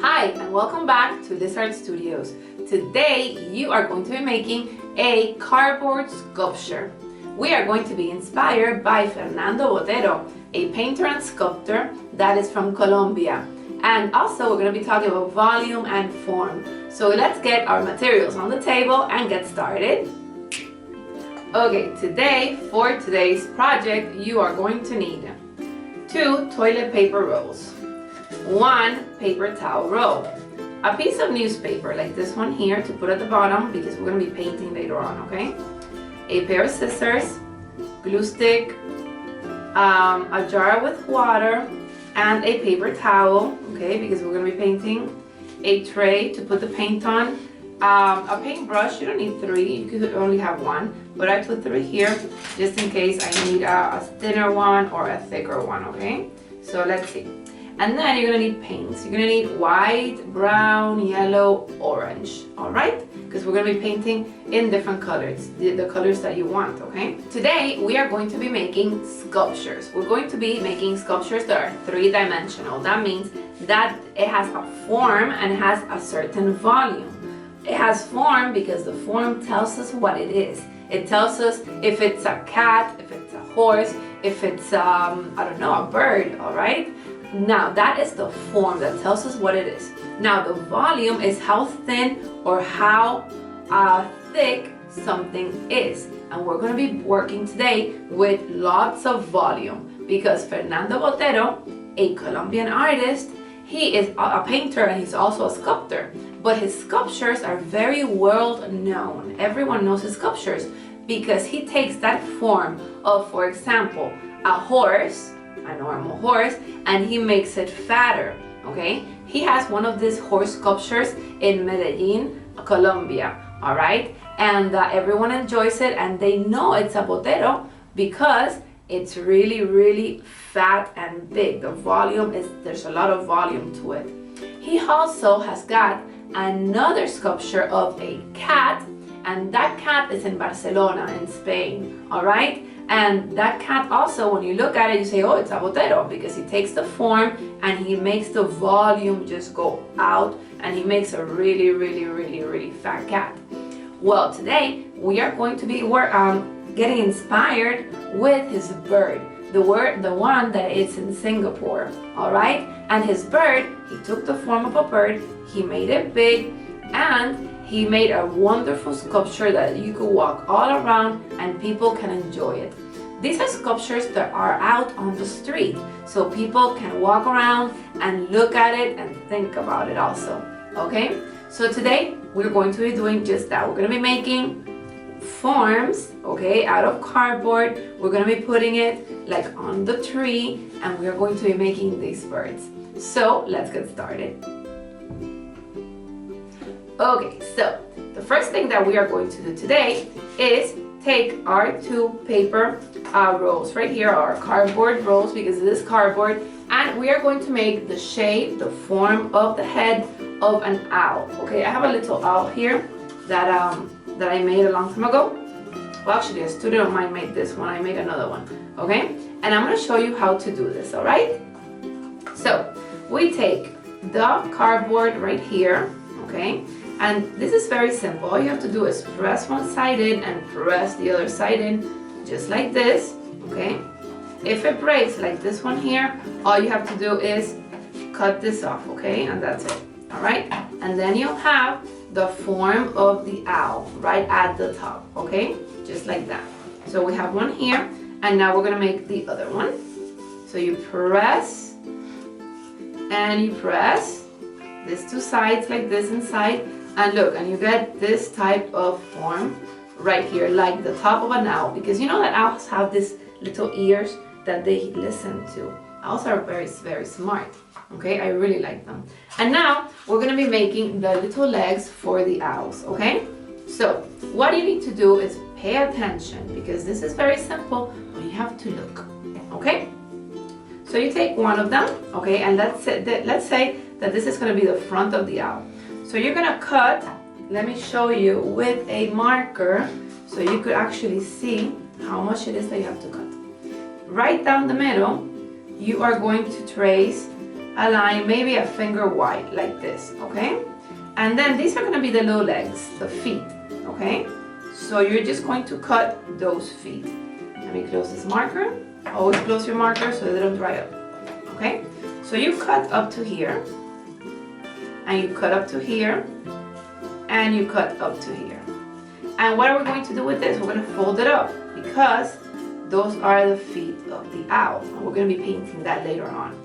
Hi, and welcome back to Lizard Studios. Today you are going to be making a cardboard sculpture. We are going to be inspired by Fernando Botero, a painter and sculptor that is from Colombia. And also we're going to be talking about volume and form. So let's get our materials on the table and get started. Okay, for today's project you are going to need 2 toilet paper rolls, 1 paper towel roll, a piece of newspaper like this one here to put at the bottom because we're going to be painting later on, okay? A pair of scissors, glue stick, a jar with water, and a paper towel, okay, because we're going to be painting, a tray to put the paint on, a paintbrush. You don't need 3, you could only have 1, but I put 3 here just in case I need a thinner one or a thicker one, okay? So let's see. And then you're gonna need paints. You're gonna need white, brown, yellow, orange, all right? Because we're gonna be painting in different colors, the colors that you want, okay? Today, we are going to be making sculptures. We're going to be making sculptures that are 3-dimensional. That means that it has a form and it has a certain volume. It has form because the form tells us what it is. It tells us if it's a cat, if it's a horse, if it's, I don't know, a bird, all right? Now that is the form that tells us what it is. Now the volume is how thin or how thick something is. And we're going to be working today with lots of volume because Fernando Botero, a Colombian artist, he is a painter and he's also a sculptor. But his sculptures are very world known. Everyone knows his sculptures because he takes that form of, for example, a horse, a normal horse, and he makes it fatter, okay? He has one of these horse sculptures in Medellin, Colombia, all right? And everyone enjoys it and they know it's a Botero because it's really, really fat and big. The volume is, there's a lot of volume to it. He also has got another sculpture of a cat, and that cat is in Barcelona, in Spain, all right? And that cat also, when you look at it, you say, oh, it's a Botero, because he takes the form and he makes the volume just go out and he makes a really, really, really, really fat cat. Well, today we are going to be getting inspired with his bird, the one that is in Singapore, all right? And his bird, he took the form of a bird, he made it big, and he made a wonderful sculpture that you could walk all around and people can enjoy it. These are sculptures that are out on the street, so people can walk around and look at it and think about it also, okay? So today, we're going to be doing just that. We're going to be making forms, okay, out of cardboard. We're going to be putting it like on the tree, and we're going to be making these birds. So let's get started. Okay, so the first thing that we are going to do today is take our 2 paper rolls right here, our cardboard rolls, because it is cardboard, and we are going to make the shape, the form of the head of an owl. Okay, I have a little owl here that I made a long time ago. Well, actually, a student of mine made this one. I made another one. Okay, and I'm going to show you how to do this. All right. So we take the cardboard right here. Okay. And this is very simple. All you have to do is press one side in and press the other side in, just like this, okay? If it breaks, like this one here, all you have to do is cut this off, okay? And that's it, all right? And then you'll have the form of the owl right at the top, okay? Just like that. So we have one here, and now we're gonna make the other one. So you press, and you press these 2 sides like this inside, and look, and you get this type of form right here, like the top of an owl, because you know that owls have these little ears that they listen to. Owls are very, very smart, okay? I really like them. And now we're gonna be making the little legs for the owls, okay? So what you need to do is pay attention, because this is very simple, but you have to look, okay? So you take one of them, okay, and let's say that this is gonna be the front of the owl. So you're gonna cut, let me show you with a marker so you could actually see how much it is that you have to cut. Right down the middle, you are going to trace a line maybe a finger wide like this, okay? And then these are gonna be the little legs, the feet, okay? So you're just going to cut those feet. Let me close this marker. Always close your marker so they don't dry up, okay? So you cut up to here, and you cut up to here, and you cut up to here. And what are we going to do with this? We're gonna fold it up because those are the feet of the owl, and we're gonna be painting that later on.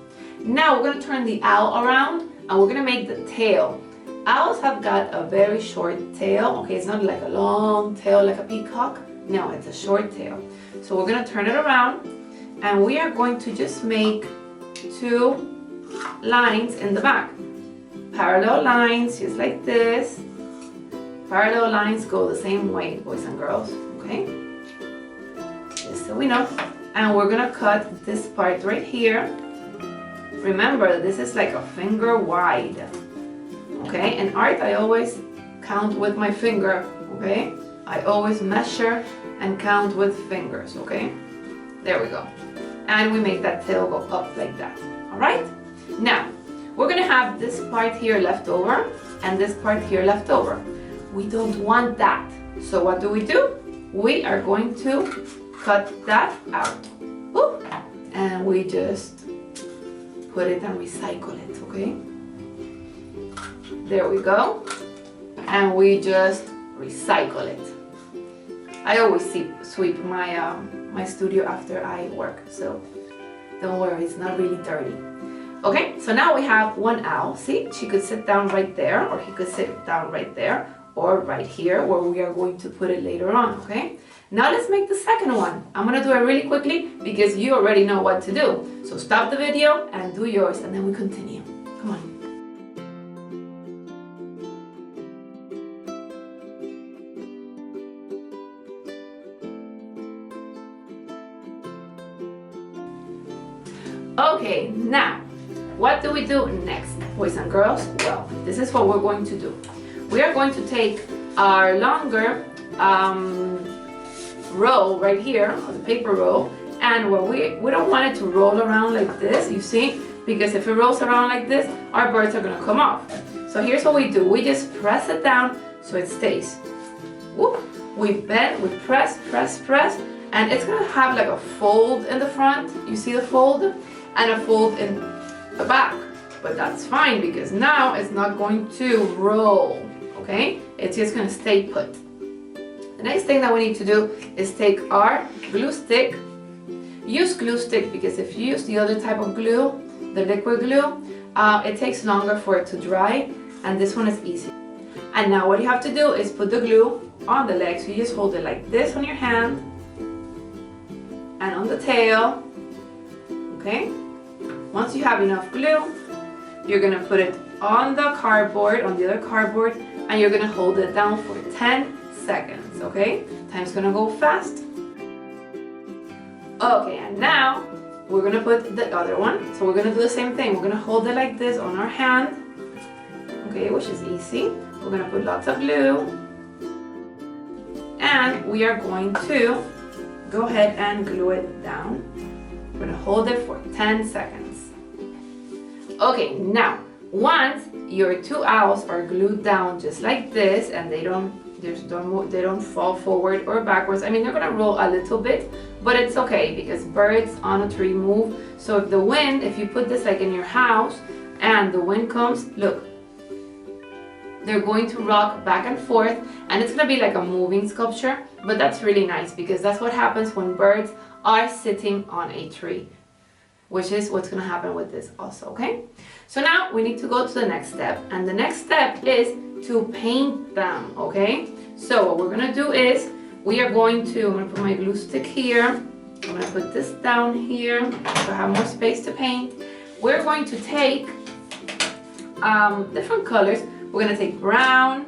Now we're gonna turn the owl around, and we're gonna make the tail. Owls have got a very short tail, okay? It's not like a long tail like a peacock. No, it's a short tail. So we're gonna turn it around, and we are going to just make 2 lines in the back. Parallel lines, just like this. Parallel lines go the same way, boys and girls, okay? Just so we know. And we're gonna cut this part right here. Remember, this is like a finger wide, okay? In art, I always count with my finger, okay? I always measure and count with fingers, okay? There we go. And we make that tail go up like that, all right? Now, we're gonna have this part here left over and this part here left over. We don't want that. So what do? We are going to cut that out. Woo. And we just put it and recycle it, okay? There we go. And we just recycle it. I always sweep my my studio after I work, so don't worry, it's not really dirty. Okay, so now we have one owl. See, she could sit down right there, or he could sit down right there, or right here, where we are going to put it later on, okay? Now let's make the second one. I'm gonna do it really quickly because you already know what to do. So stop the video and do yours, and then we continue. Come on. Okay, now, what do we do next, boys and girls? Well, this is what we're going to do. We are going to take our longer roll right here, the paper roll, and what we don't want it to roll around like this, you see? Because if it rolls around like this, our birds are gonna come off. So here's what we do. We just press it down so it stays. Whoop. We bend, we press, and it's gonna have like a fold in the front. You see the fold? And a fold in the back. But that's fine because now it's not going to roll, okay? It's just gonna stay put. The next thing that we need to do is take our glue stick. Use glue stick because if you use the other type of glue, the liquid glue, it takes longer for it to dry, and this one is easy. And now what you have to do is put the glue on the leg. So you just hold it like this on your hand and on the tail, okay? Once you have enough glue, you're gonna put it on the cardboard, on the other cardboard, and you're gonna hold it down for 10 seconds, okay? Time's gonna go fast. Okay, and now we're gonna put the other one. So we're gonna do the same thing. We're gonna hold it like this on our hand, okay, which is easy. We're gonna put lots of glue, and we are going to go ahead and glue it down. We're gonna hold it for 10 seconds. Okay, now, once your 2 owls are glued down just like this, and they don't fall forward or backwards. I mean, they're gonna roll a little bit, but it's okay because birds on a tree move. So if the wind, if you put this like in your house and the wind comes, look, they're going to rock back and forth, and it's gonna be like a moving sculpture, but that's really nice because that's what happens when birds are sitting on a tree, which is what's gonna happen with this also, okay? So now we need to go to the next step, and the next step is to paint them, okay? So what we're gonna do is, I'm gonna put my glue stick here, I'm gonna put this down here, so I have more space to paint. We're going to take different colors. We're gonna take brown,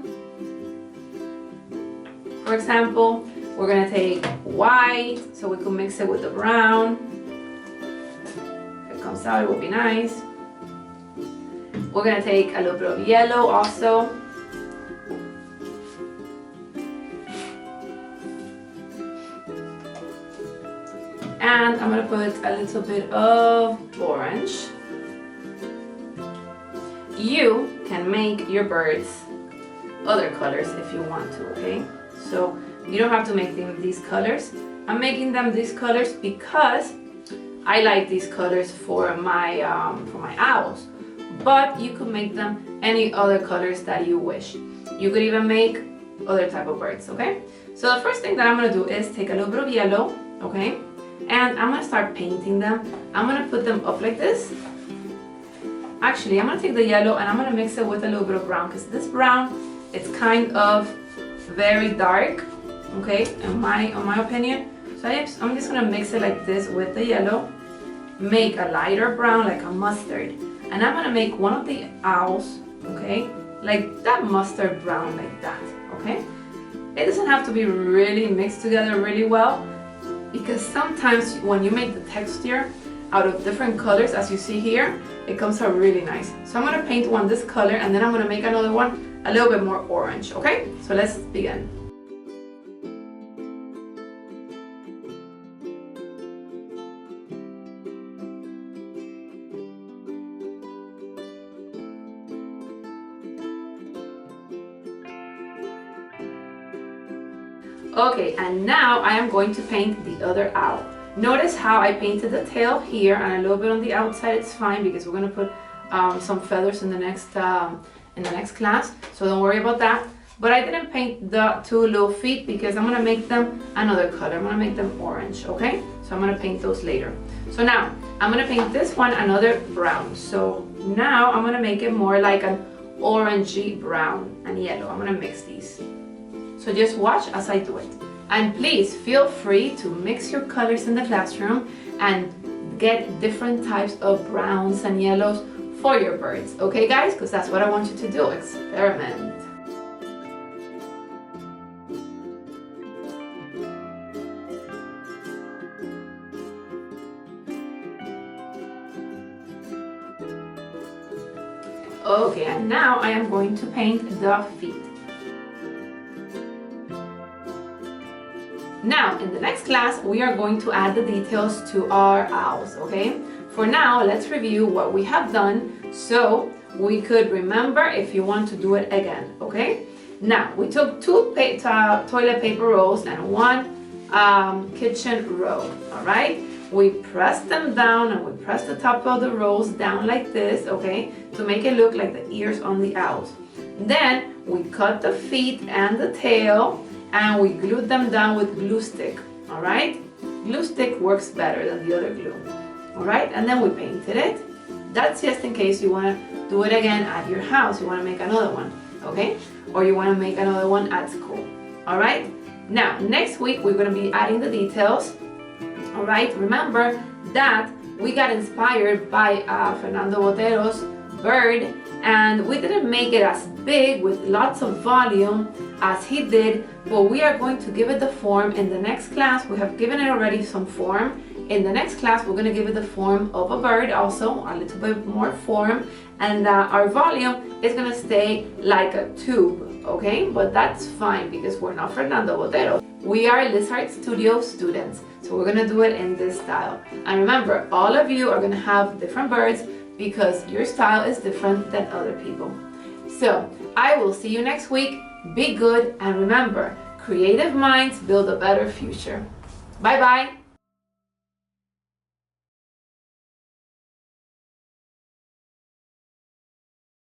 for example. We're gonna take white, so we can mix it with the brown. If it comes out, it will be nice. We're gonna take a little bit of yellow also. And I'm gonna put a little bit of orange. you can make your birds other colors if you want to, okay? So you don't have to make them these colors. I'm making them these colors because I like these colors for my owls. But you could make them any other colors that you wish. You could even make other type of birds, okay? So the first thing that I'm gonna do is take a little bit of yellow, okay? And I'm gonna start painting them. I'm gonna put them up like this. Actually, I'm gonna take the yellow and I'm gonna mix it with a little bit of brown, because this brown, it's kind of very dark, okay, in my opinion. So I'm just gonna mix it like this with the yellow, make a lighter brown like a mustard, and I'm gonna make one of the owls, okay, like that mustard brown, like that, okay? It doesn't have to be really mixed together really well, because sometimes when you make the texture out of different colors, as you see here, it comes out really nice. So I'm gonna paint one this color, and then I'm gonna make another one a little bit more orange, okay? So let's begin. Okay, and now I am going to paint the other owl. Notice how I painted the tail here and a little bit on the outside. It's fine because we're going to put some feathers in the next class, so don't worry about that. But I didn't paint the two little feet because I'm going to make them another color. I'm going to make them orange, okay? So I'm going to paint those later. So now I'm going to paint this one another brown. So now I'm going to make it more like an orangey brown and yellow. I'm going to mix these. So just watch as I do it. And please feel free to mix your colors in the classroom and get different types of browns and yellows for your birds. Okay guys? Because that's what I want you to do. Experiment. Okay, and now I am going to paint the feet. Now, in the next class, we are going to add the details to our owls, okay? For now, let's review what we have done so we could remember if you want to do it again, okay? Now, we took two toilet paper rolls and one kitchen roll, all right? We pressed them down and we pressed the top of the rolls down like this, okay? To make it look like the ears on the owls. Then, we cut the feet and the tail and we glued them down with glue stick, all right? Glue stick works better than the other glue, all right? And then we painted it. That's just in case you wanna do it again at your house, you wanna make another one, okay? Or you wanna make another one at school, all right? Now, next week, we're gonna be adding the details, all right? Remember that we got inspired by Fernando Botero's bird, and we didn't make it as big with lots of volume as he did, but we are going to give it the form in the next class. We have given it already some form. In the next class, we're going to give it the form of a bird also, a little bit more form, and our volume is going to stay like a tube, okay? But that's fine because we're not Fernando Botero. We are Lizard Studio students, so we're going to do it in this style. And remember, all of you are going to have different birds because your style is different than other people. So, I will see you next week. Be good, and remember, creative minds build a better future. Bye-bye.